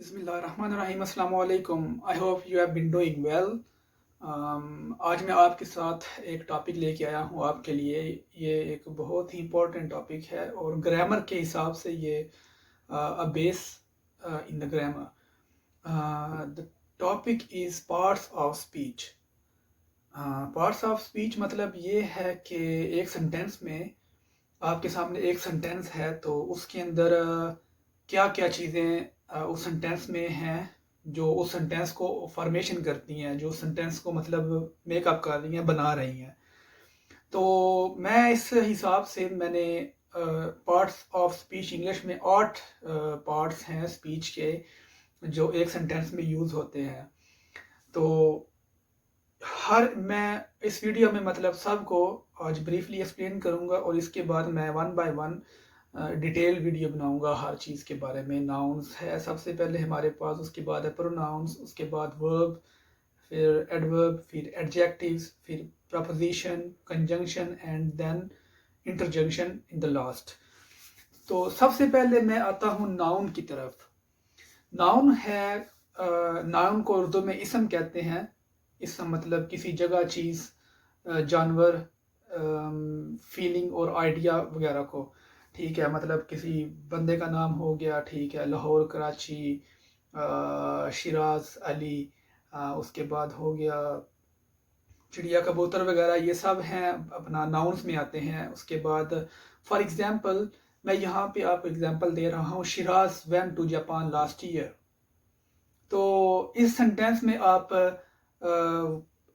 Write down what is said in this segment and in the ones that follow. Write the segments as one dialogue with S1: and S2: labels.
S1: बिस्मिल्लाहिर्रहमानिर्रहीम अस्सलाम वालेकुम। I hope you have been doing well. आज मैं आपके साथ एक टॉपिक लेके आया हूँ आपके लिए। ये एक बहुत ही इम्पोर्टेंट टॉपिक है और ग्रामर के हिसाब से ये a base in the grammar. The topic is parts of speech. Parts of speech मतलब ये है कि एक सेंटेंस में आपके सामने एक सेंटेंस है तो उसके अंदर क्या क्या चीज़ें उस सेंटेंस में हैं जो उस सेंटेंस को फॉर्मेशन करती हैं, जो सेंटेंस को मतलब मेकअप कर रही हैं, बना रही हैं। तो मैं इस हिसाब से मैंने पार्ट्स ऑफ स्पीच, इंग्लिश में 8 पार्ट्स हैं स्पीच के जो एक सेंटेंस में यूज़ होते हैं। तो मैं इस वीडियो में मतलब सबको आज ब्रीफली एक्सप्लेन करूंगा और इसके बाद मैं one by one detail video बनाऊंगा हर चीज़ के बारे में। नाउन्स है सबसे पहले हमारे पास, उसके बाद है प्रोनाउंस, उसके बाद वर्ब, फिर एडवर्ब, फिर एडजेक्टिव्स, फिर preposition, conjunction and then interjection in the last. तो सबसे पहले मैं आता हूँ नाउन की तरफ। नाउन है, नाउन को उर्दू में इसम कहते हैं। इसम मतलब किसी जगह, चीज़, जानवर, फीलिंग और आइडिया वगैरह को। ठीक है, मतलब किसी बंदे का नाम हो गया, ठीक है, लाहौर, कराची, शिराज, अली, उसके बाद हो गया चिड़िया, कबूतर वगैरह, ये सब हैं अपना नाउन्स में आते हैं। उसके बाद फॉर एग्जांपल मैं यहाँ पे आपको एग्जांपल दे रहा हूँ, Shiraz went to Japan last year. तो इस सेंटेंस में आप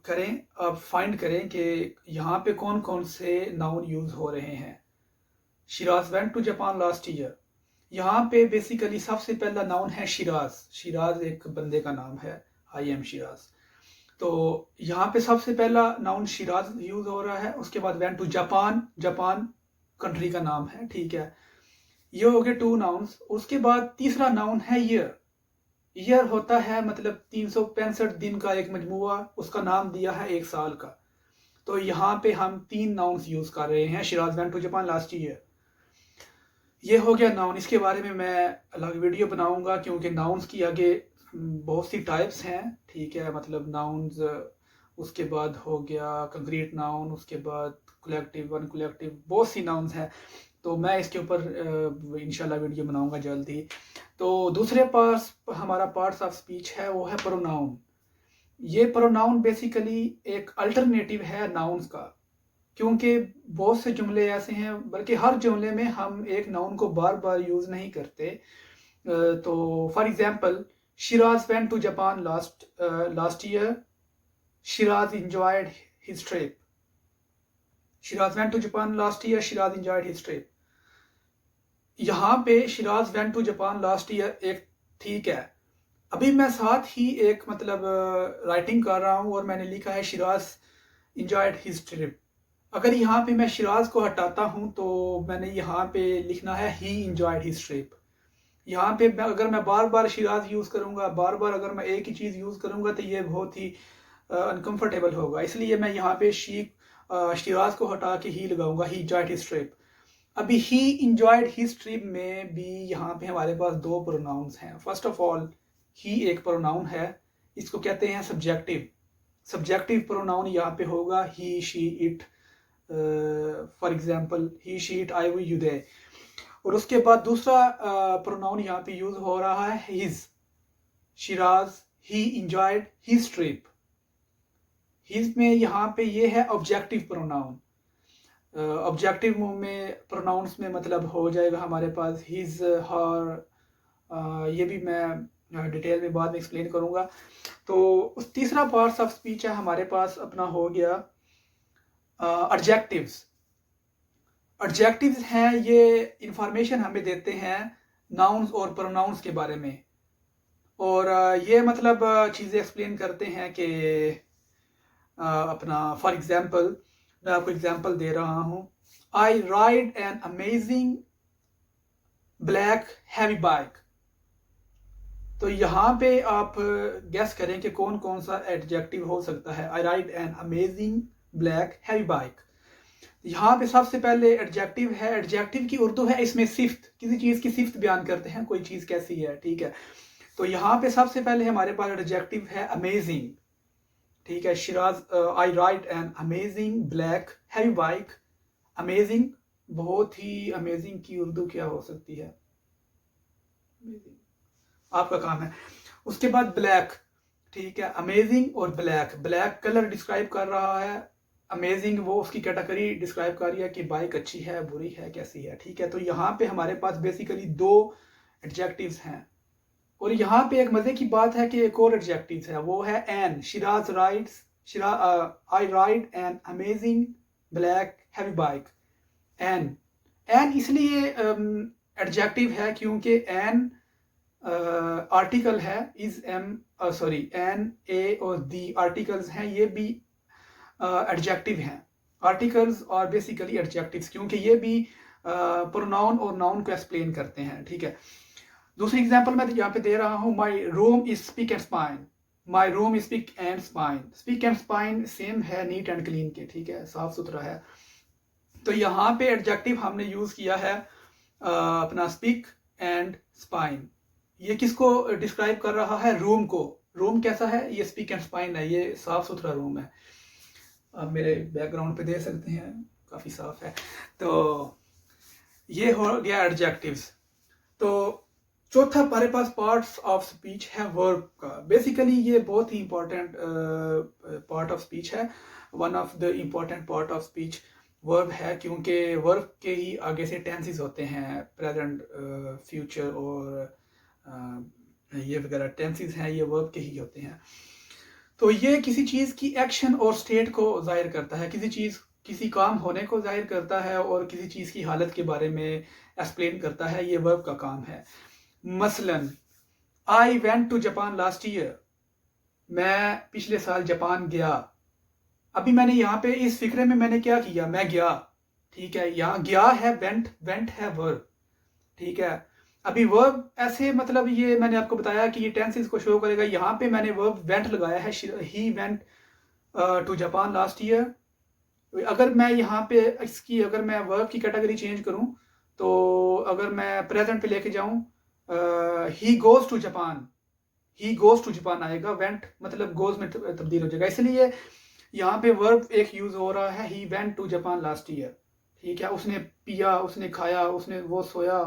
S1: आप फाइंड करें कि यहाँ पे कौन कौन से नाउन यूज हो रहे हैं। Shiraz went to Japan last year, यहाँ पे बेसिकली सबसे पहला नाउन है शिराज। शिराज एक बंदे का नाम है, आई एम शिराज। तो यहाँ पे सबसे पहला नाउन शिराज यूज हो रहा है। उसके बाद went to Japan, Japan country का नाम है, ठीक है। ये हो गए 2 नाउन्स। उसके बाद तीसरा नाउन है ईयर। ईयर होता है मतलब 365 दिन का एक मजमुआ, उसका नाम दिया है एक साल का। तो यहाँ पे हम 3 नाउन्स यूज कर रहे हैं, Shiraz went to Japan last year. ये हो गया नाउन। इसके बारे में मैं अलग वीडियो बनाऊंगा क्योंकि नाउन्स की आगे बहुत सी टाइप्स हैं, ठीक है। मतलब नाउन्स, उसके बाद हो गया कंक्रीट नाउन, उसके बाद कलेक्टिव, वन कलेक्टिव, बहुत सी नाउन्स हैं। तो मैं इसके ऊपर इंशाल्लाह वीडियो बनाऊंगा जल्द ही। तो दूसरे पास हमारा पार्ट्स ऑफ स्पीच है, वो है प्रोनाउन। ये प्रोनाउन बेसिकली एक अल्टरनेटिव है नाउन्स का, क्योंकि बहुत से जुमले ऐसे हैं, बल्कि हर जुमले में हम एक नाउन को बार बार यूज नहीं करते। तो for example, Shiraz went to Japan last year, Shiraz enjoyed his trip. Shiraz went to Japan last year, Shiraz enjoyed his trip. यहाँ पे Shiraz went to Japan last year एक ठीक है। अभी मैं साथ ही एक मतलब राइटिंग कर रहा हूँ और मैंने लिखा है शिराज इंजॉयड हिज ट्रिप। अगर यहाँ पे मैं शिराज को हटाता हूँ तो मैंने यहाँ पे लिखना है ही इंजॉयड हिज ट्रिप। यहाँ पे अगर मैं बार बार शिराज यूज़ करूँगा, बार बार अगर मैं एक ही चीज़ यूज़ करूँगा तो ये बहुत ही अनकंफर्टेबल होगा। इसलिए मैं यहाँ पे शिराज को हटा के ही लगाऊंगा, ही इंजॉयड हिज ट्रिप। अभी ही इंजॉयड हिज ट्रिप में भी यहाँ पे हमारे पास 2 प्रोनाउंस हैं। फर्स्ट ऑफ ऑल, ही एक प्रोनाउन है, इसको कहते हैं सब्जेक्टिव। सब्जेक्टिव प्रोनाउन यहाँ पे होगा he, she, it. For example, he, she, it, I, we, you, they. और उसके बाद दूसरा प्रोनाउन यहाँ पे यूज हो रहा है हिज। शिराज, ही इंजॉयड हिज ट्रिप। हिज में यहाँ पे ये है ऑब्जेक्टिव प्रोनाउन। ऑब्जेक्टिव में प्रोनाउंस में मतलब हो जाएगा हमारे पास हिज, हर। ये भी मैं डिटेल में बाद में एक्सप्लेन करूँगा। तो उस तीसरा पार्ट्स ऑफ स्पीच है हमारे पास अपना हो गया एडजेक्टिव्स। एडजेक्टिव्स हैं, ये इंफॉर्मेशन हमें देते हैं नाउन्स और प्रोनाउंस के बारे में। और ये मतलब चीज़ें एक्सप्लेन करते हैं कि अपना फॉर एग्जांपल, मैं आपको एग्जांपल दे रहा हूँ। आई ride an amazing black heavy bike. तो यहाँ पे आप गेस करें कि कौन कौन सा एडजेक्टिव हो सकता है। आई ride an amazing black heavy bike. यहाँ पे सबसे पहले एडजेक्टिव है। एडजेक्टिव की उर्दू है इसमें सिफ्त, किसी चीज़ की सिफ्त बयान करते हैं, कोई चीज़ कैसी है, ठीक है। तो यहाँ पे सबसे पहले हमारे पास एडजेक्टिव है अमेजिंग, ठीक है। शिराज, आई ride an amazing black heavy bike. Amazing, बहुत ही अमेजिंग की उर्दू क्या हो सकती है? Amazing, आपका काम है। उसके बाद ब्लैक, ठीक है। अमेजिंग और ब्लैक, ब्लैक कलर डिस्क्राइब कर रहा है, अमेजिंग वो उसकी कैटेगरी डिस्क्राइब कर रही है कि बाइक अच्छी है, बुरी है, कैसी है, ठीक है। तो यहाँ पे हमारे पास बेसिकली दो एडजेक्टिव्स हैं। और यहाँ पे एक मजे की बात है कि एक और एडजेक्टिव है, वो है an. Shiraz rides, I ride an amazing black heavy bike. An, an इसलिए एडजेक्टिव है क्योंकि एन आर्टिकल है, is am sorry an a और दी आर्टिकल्स हैं, ये भी एडजेक्टिव हैं। आर्टिकल्स और बेसिकली एडजेक्टिव्स, क्योंकि ये भी प्रोनाउन और नाउन को एक्सप्लेन करते हैं, ठीक है। दूसरी एग्जांपल मैं यहाँ पे दे रहा हूँ, my room is speak and spine. My room is speak and spine, speak and spine same है नीट एंड क्लीन के, ठीक है, साफ सुथरा है। तो यहाँ पे एडजेक्टिव हमने यूज किया है अपना स्पीक एंड स्पाइन। ये किसको डिस्क्राइब कर रहा है? रूम को। रूम कैसा है? ये स्पीक एंड स्पाइन है, ये साफ सुथरा रूम है। आप मेरे बैकग्राउंड पे देख सकते हैं, काफी साफ है। तो ये हो गया एडजेक्टिव्स। तो चौथा हमारे पास पार्ट्स ऑफ स्पीच है वर्ब का। बेसिकली ये बहुत ही इंपॉर्टेंट पार्ट ऑफ स्पीच है, one of the important part of speech verb है, क्योंकि वर्ब के ही आगे से टेंसेस होते हैं, प्रेजेंट, फ्यूचर और ये वगैरह टेंसेस हैं, ये वर्ब के ही होते हैं। तो ये किसी चीज़ की एक्शन और स्टेट को जाहिर करता है, किसी चीज़, किसी काम होने को जाहिर करता है और किसी चीज़ की हालत के बारे में एक्सप्लेन करता है, ये वर्ब का काम है। मसलन, I went to Japan last year, मैं पिछले साल जापान गया। अभी मैंने यहाँ पे इस फिक्रे में मैंने क्या किया? मैं गया, ठीक है। यहाँ गया है, वेंट, वेंट है वर्ब, ठीक है। अभी वर्ब ऐसे, मतलब ये मैंने आपको बताया कि ये टेंसेस को शो करेगा। यहाँ पे मैंने वर्ब वेंट लगाया है, he went to Japan last year. अगर मैं यहाँ पे इसकी, अगर मैं वर्ब की कैटेगरी चेंज करूँ, तो अगर मैं प्रेजेंट पे लेके जाऊँ, he goes to Japan, he goes to Japan आएगा, वेंट मतलब गोज में तब्दील हो जाएगा। इसलिए यहाँ पे वर्ब एक यूज हो रहा है, he went to Japan last year, ठीक है। उसने पिया, उसने खाया, उसने वो सोया,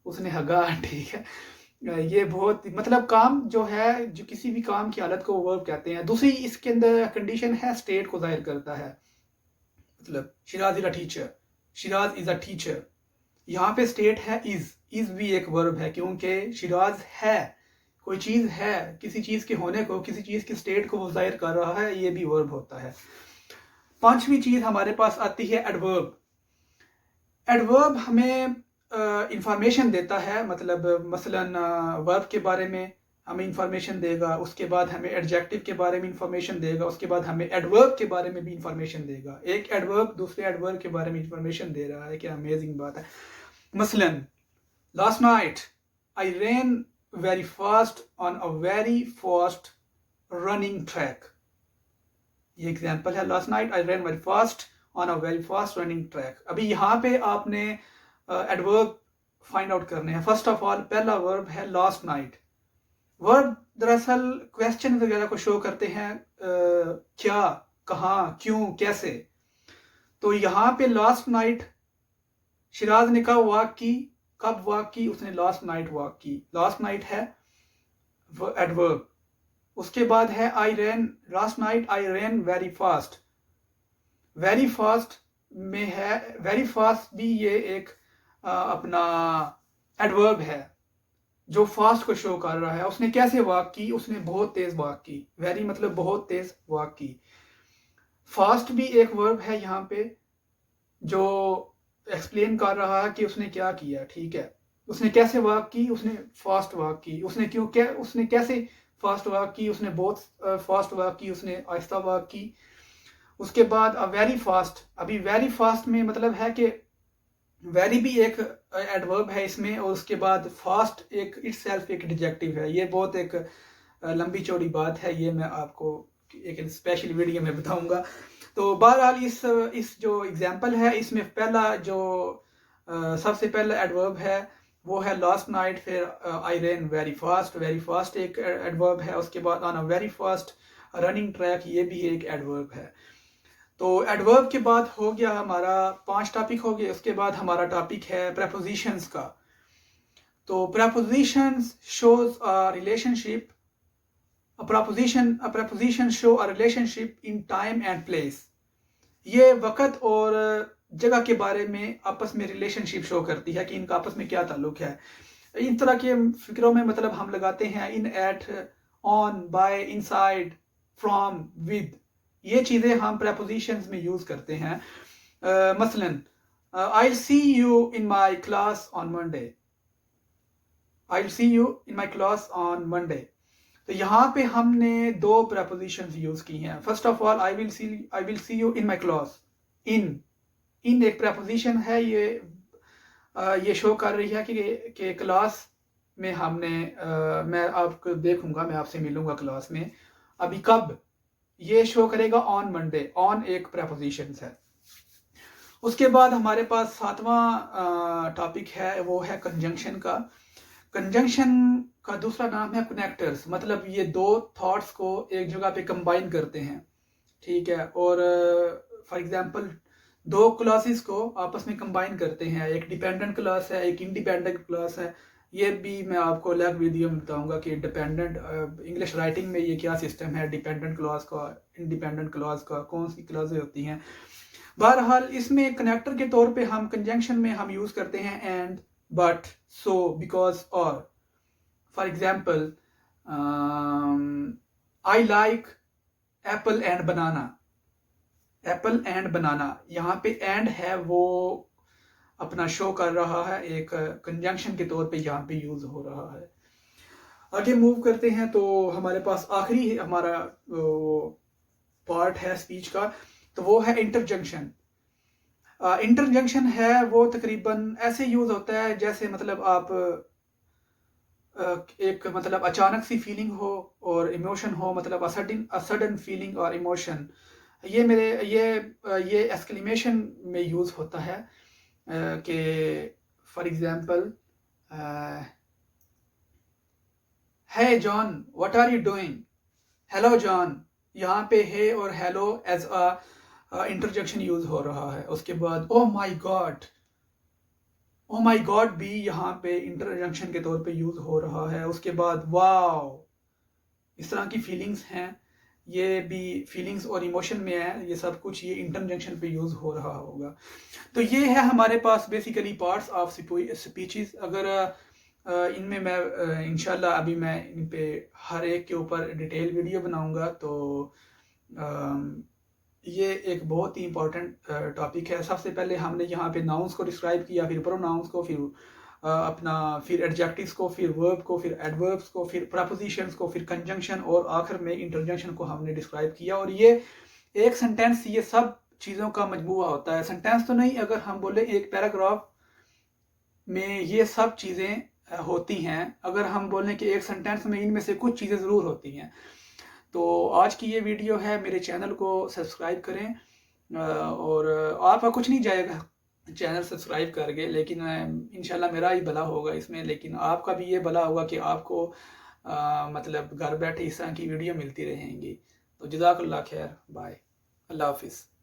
S1: उसने हगा, ठीक है। ये बहुत, मतलब काम जो है, जो किसी भी काम की हालत को वर्ब कहते हैं। दूसरी इसके अंदर कंडीशन है, स्टेट को जाहिर करता है। मतलब Siraj is a teacher, Siraj is a teacher, यहाँ पे स्टेट है इज भी एक वर्ब है, क्योंकि शिराज है, कोई चीज है, किसी चीज के होने को, किसी चीज की स्टेट को वो जाहिर कर रहा है, ये भी वर्ब होता है। पांचवी चीज हमारे पास आती है एडवर्ब। एडवर्ब हमें इंफॉर्मेशन देता है, मतलब मसलन वर्ब के बारे में हमें इंफॉर्मेशन देगा, उसके बाद हमें एडजेक्टिव के बारे में इंफॉर्मेशन देगा, उसके बाद हमें एडवर्ब के बारे में भी इंफॉर्मेशन देगा। एक एडवर्ब दूसरे एडवर्ब के बारे में इंफॉर्मेशन दे रहा है, क्या अमेजिंग बात है। मसलन, last night I ran very fast on a very fast running track. ये एग्जाम्पल है, last night I ran very fast on a very fast running track. अभी यहाँ पे आपने एडवर्ब फाइंड आउट करने हैं। फर्स्ट ऑफ ऑल, पहला verb है लास्ट नाइट। वर्ब दरअसल क्वेश्चन वगैरह को शो करते हैं, क्या, कहाँ, क्यों, कैसे। तो यहाँ पे लास्ट नाइट शिराज ने कब वॉक की, कब वॉक की? उसने लास्ट नाइट वॉक की। लास्ट नाइट है एडवर्ब। उसके बाद है I ran, last night I ran very fast. Very fast में है, वेरी फास्ट भी ये एक अपना एडवर्ब है जो फास्ट को शो कर रहा है। उसने कैसे वॉक की? उसने बहुत तेज वॉक की। वेरी मतलब बहुत तेज वॉक की। फास्ट भी एक वर्ब है यहाँ पे जो एक्सप्लेन कर रहा है कि उसने क्या किया, ठीक है। उसने कैसे वॉक की? उसने फास्ट वॉक की। उसने क्यों, क्या, उसने कैसे फास्ट वॉक की? उसने बहुत फास्ट वॉक की, उसने आहिस्ता वॉक की। उसके बाद वेरी फास्ट। अभी वेरी फास्ट में मतलब है कि वेरी भी एक एडवर्ब है इसमें, और उसके बाद फास्ट एक इटसेल्फ एक एडजेक्टिव है। ये बहुत एक लंबी चौड़ी बात है, ये मैं आपको एक स्पेशल वीडियो में बताऊंगा। तो बहरहाल इस जो एग्जांपल है, इसमें पहला जो सबसे पहला एडवर्ब है वो है लास्ट नाइट। फिर आई रेन वेरी फास्ट एक एडवर्ब है। उसके बाद on a very fast running track, ये भी एक एडवर्ब है। तो एडवर्ब के बाद हो गया हमारा 5 टॉपिक हो गए। उसके बाद हमारा टॉपिक है प्रेपोजिशंस का। तो prepositions shows a relationship, a preposition show a relationship in time and place। ये वक़्त और जगह के बारे में आपस में रिलेशनशिप शो करती है कि इनका आपस में क्या ताल्लुक है। इन तरह के फिक्रों में मतलब हम लगाते हैं in, at, on, by, inside, from, with. ये चीज़ें हम प्रेपोजिशंस में यूज़ करते हैं। मसलन I see you in my class on Monday, I see you in my class on Monday. तो यहाँ पे हमने 2 प्रेपोजिशंस यूज की हैं। First of all I will see you in my class. In एक प्रेपोजिशन है। ये शो कर रही है कि क्लास में हमने मैं आपको देखूंगा, मैं आपसे मिलूंगा क्लास में। अभी कब, ये शो करेगा ऑन मंडे। ऑन एक प्रेपोजिशन है। उसके बाद हमारे पास 7वां टॉपिक है, वो है कंजंक्शन का। कंजंक्शन का दूसरा नाम है कनेक्टर्स। मतलब ये 2 थॉट्स को एक जगह पे कंबाइन करते हैं, ठीक है। और फॉर एग्जांपल 2 क्लासेस को आपस में कंबाइन करते हैं। एक डिपेंडेंट क्लास है, एक इंडिपेंडेंट क्लास है। ये भी मैं आपको अलग वीडियो में बताऊंगा कि डिपेंडेंट इंग्लिश राइटिंग में ये क्या सिस्टम है, डिपेंडेंट क्लास का, इंडिपेंडेंट क्लास का, कौन सी क्लासें होती हैं। बहरहाल इसमें कनेक्टर के तौर पे हम कंजंक्शन में हम यूज करते हैं एंड, बट, सो, बिकॉज, और। For example I like apple and banana. Apple and banana, यहाँ पे एंड है, वो अपना शो कर रहा है, एक कंजंक्शन के तौर पे यहाँ पे यूज हो रहा है। आगे मूव करते हैं तो हमारे पास आखिरी हमारा पार्ट है स्पीच का, तो वो है इंटरजंक्शन। इंटरजंक्शन है वो तकरीबन ऐसे यूज होता है जैसे मतलब आप एक मतलब अचानक सी फीलिंग हो और इमोशन हो, मतलब सडन फीलिंग और इमोशन। ये एक्सक्लेमेशन में यूज होता है कि for example hey John what are you doing, hello John. यहाँ पे हे और hello as a interjection use हो रहा है। उसके बाद ओ माई गॉड भी यहाँ पे इंटरजेक्शन के तौर पे यूज हो रहा है। उसके बाद वाओ। इस तरह की फीलिंग्स हैं, ये भी फीलिंग्स और इमोशन में है। ये सब कुछ ये इंटरजेक्शन पे यूज हो रहा होगा। तो ये है हमारे पास बेसिकली पार्ट्स ऑफ स्पीचेस। अगर इनमें मैं इंशाल्लाह अभी मैं इन पे हर एक के ऊपर डिटेल वीडियो बनाऊंगा। तो ये एक बहुत ही इंपॉर्टेंट टॉपिक है। सबसे पहले हमने यहाँ पे नाउन्स को डिस्क्राइब किया, फिर प्रोनाउंस को, फिर फिर एडजेक्टिव्स को, फिर वर्ब को, फिर एडवर्ब्स को, फिर प्रपोजिशंस को, फिर कंजंक्शन और आखिर में इंटरजेक्शन को हमने डिस्क्राइब किया। और ये एक सेंटेंस ये सब चीज़ों का मजबूआ होता है। सेंटेंस तो नहीं, अगर हम बोले एक पैराग्राफ में ये सब चीज़ें होती हैं। अगर हम बोलें कि एक सेंटेंस में इनमें से कुछ चीज़ें ज़रूर होती हैं। तो आज की ये वीडियो है, मेरे चैनल को सब्सक्राइब करें और आपका कुछ नहीं जाएगा चैनल सब्सक्राइब करके, लेकिन इंशाल्लाह मेरा ही भला होगा इसमें, लेकिन आपका भी ये भला होगा कि आपको मतलब घर बैठे इस तरह की वीडियो मिलती रहेंगी। तो जज़ाकल्लाह खैर, बाय, अल्लाह हाफिज़।